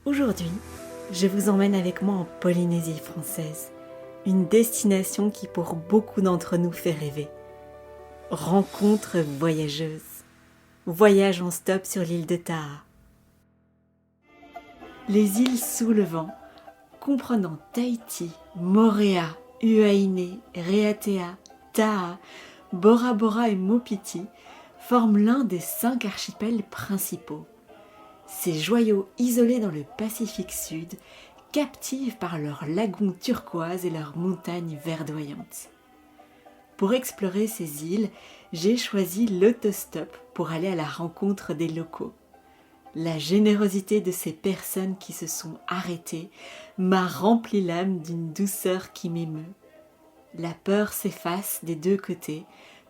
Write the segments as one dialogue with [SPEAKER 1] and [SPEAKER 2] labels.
[SPEAKER 1] Aujourd'hui, je vous emmène avec moi en Polynésie française, une destination qui pour beaucoup d'entre nous fait rêver. Rencontre voyageuse, voyage en stop sur l'île de Taha. Les îles sous le vent, comprenant Tahiti, Moorea, Huaïné, Raiatea, Taha, Bora Bora et Maupiti, forment l'un des 5 archipels principaux. Ces joyaux isolés dans le Pacifique Sud captivent par leurs lagons turquoises et leurs montagnes verdoyantes. Pour explorer ces îles, j'ai choisi l'autostop pour aller à la rencontre des locaux. La générosité de ces personnes qui se sont arrêtées m'a rempli l'âme d'une douceur qui m'émeut. La peur s'efface des deux côtés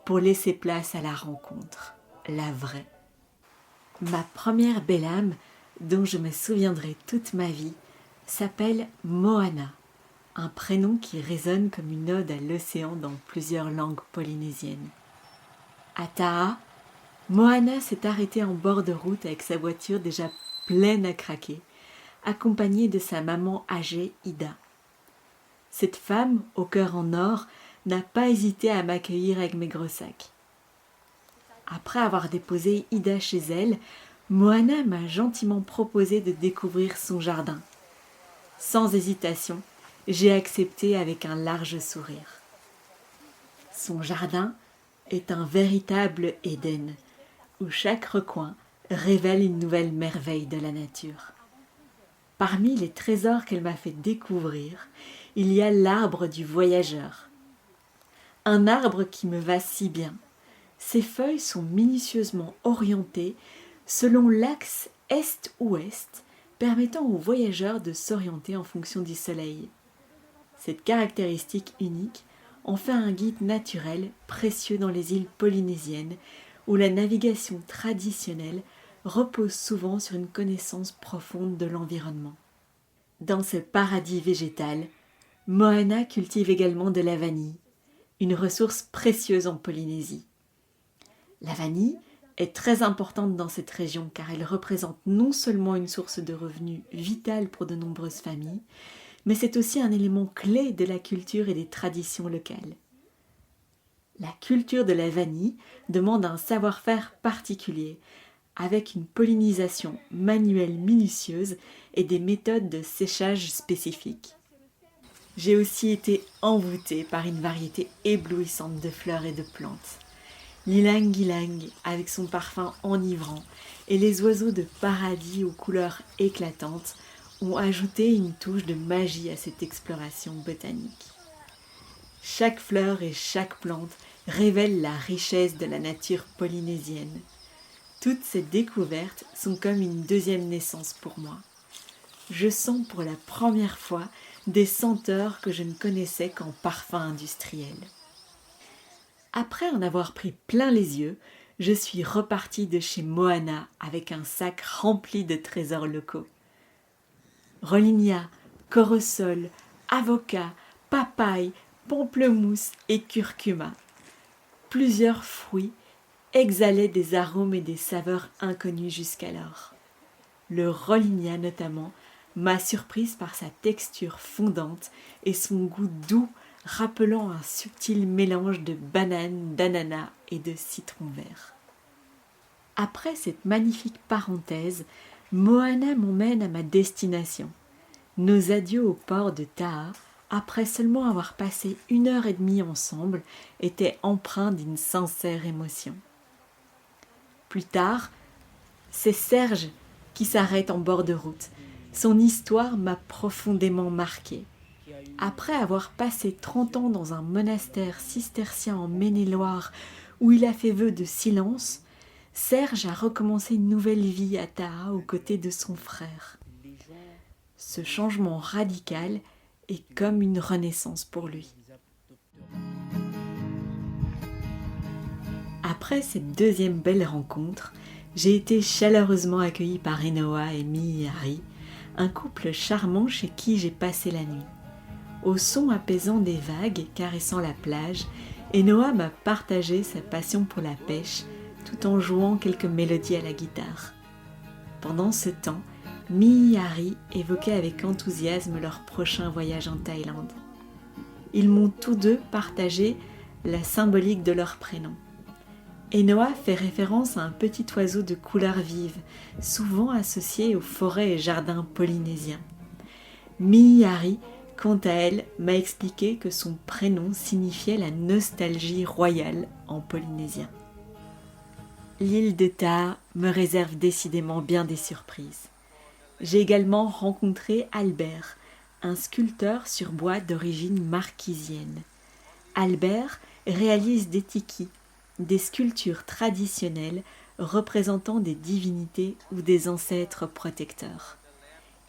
[SPEAKER 1] pour laisser place à la rencontre, la vraie. Ma première belle âme, dont je me souviendrai toute ma vie, s'appelle Moana, un prénom qui résonne comme une ode à l'océan dans plusieurs langues polynésiennes. À Taha, Moana s'est arrêtée en bord de route avec sa voiture déjà pleine à craquer, accompagnée de sa maman âgée Ida. Cette femme, au cœur en or, n'a pas hésité à m'accueillir avec mes gros sacs. Après avoir déposé Ida chez elle, Moana m'a gentiment proposé de découvrir son jardin. Sans hésitation, j'ai accepté avec un large sourire. Son jardin est un véritable Éden, où chaque recoin révèle une nouvelle merveille de la nature. Parmi les trésors qu'elle m'a fait découvrir, il y a l'arbre du voyageur. Un arbre qui me va si bien. Ses feuilles sont minutieusement orientées selon l'axe est-ouest, permettant aux voyageurs de s'orienter en fonction du soleil. Cette caractéristique unique en fait un guide naturel précieux dans les îles polynésiennes où la navigation traditionnelle repose souvent sur une connaissance profonde de l'environnement. Dans ce paradis végétal, Moana cultive également de la vanille, une ressource précieuse en Polynésie. La vanille est très importante dans cette région car elle représente non seulement une source de revenus vitale pour de nombreuses familles, mais c'est aussi un élément clé de la culture et des traditions locales. La culture de la vanille demande un savoir-faire particulier, avec une pollinisation manuelle minutieuse et des méthodes de séchage spécifiques. J'ai aussi été envoûtée par une variété éblouissante de fleurs et de plantes. L'ilang-ilang avec son parfum enivrant et les oiseaux de paradis aux couleurs éclatantes ont ajouté une touche de magie à cette exploration botanique. Chaque fleur et chaque plante révèlent la richesse de la nature polynésienne. Toutes ces découvertes sont comme une deuxième naissance pour moi. Je sens pour la première fois des senteurs que je ne connaissais qu'en parfum industriel. Après en avoir pris plein les yeux, je suis repartie de chez Moana avec un sac rempli de trésors locaux. Roligna, corosol, avocat, papaye, pamplemousse et curcuma. Plusieurs fruits exhalaient des arômes et des saveurs inconnues jusqu'alors. Le roligna notamment m'a surprise par sa texture fondante et son goût doux rappelant un subtil mélange de banane, d'ananas et de citron vert. Après cette magnifique parenthèse, Moana m'emmène à ma destination. Nos adieux au port de Taha, après seulement avoir passé 1h30 ensemble, étaient empreints d'une sincère émotion. Plus tard, c'est Serge qui s'arrête en bord de route. Son histoire m'a profondément marquée. Après avoir passé 30 ans dans un monastère cistercien en Maine-et-Loire où il a fait vœu de silence, Serge a recommencé une nouvelle vie à Taha aux côtés de son frère. Ce changement radical est comme une renaissance pour lui. Après cette deuxième belle rencontre, j'ai été chaleureusement accueillie par Enoa et Mihari, un couple charmant chez qui j'ai passé la nuit. Au son apaisant des vagues caressant la plage, Enoa m'a partagé sa passion pour la pêche tout en jouant quelques mélodies à la guitare. Pendant ce temps, Mi et Harry évoquaient avec enthousiasme leur prochain voyage en Thaïlande. Ils m'ont tous deux partagé la symbolique de leur prénom. Enoa fait référence à un petit oiseau de couleur vive, souvent associé aux forêts et jardins polynésiens. Miyari, quant à elle, m'a expliqué que son prénom signifiait la nostalgie royale en polynésien. L'île de Taha me réserve décidément bien des surprises. J'ai également rencontré Albert, un sculpteur sur bois d'origine marquisienne. Albert réalise des tikis, des sculptures traditionnelles représentant des divinités ou des ancêtres protecteurs.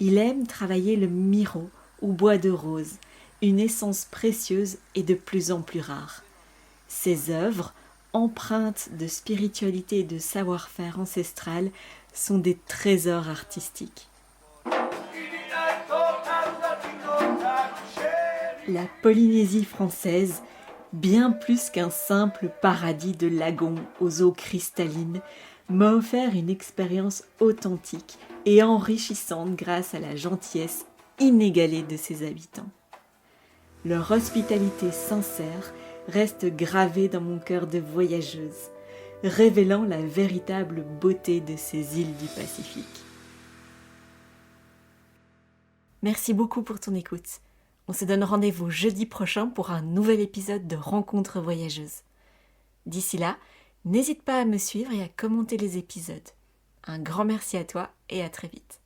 [SPEAKER 1] Il aime travailler le miro ou bois de rose, une essence précieuse et de plus en plus rare. Ses œuvres, empreintes de spiritualité et de savoir-faire ancestral, sont des trésors artistiques. La Polynésie française, bien plus qu'un simple paradis de lagons aux eaux cristallines, m'a offert une expérience authentique et enrichissante grâce à la gentillesse inégalée de ses habitants. Leur hospitalité sincère reste gravée dans mon cœur de voyageuse, révélant la véritable beauté de ces îles du Pacifique. Merci beaucoup pour ton écoute. On se donne rendez-vous jeudi prochain pour un nouvel épisode de Rencontres voyageuses. D'ici là, n'hésite pas à me suivre et à commenter les épisodes. Un grand merci à toi et à très vite.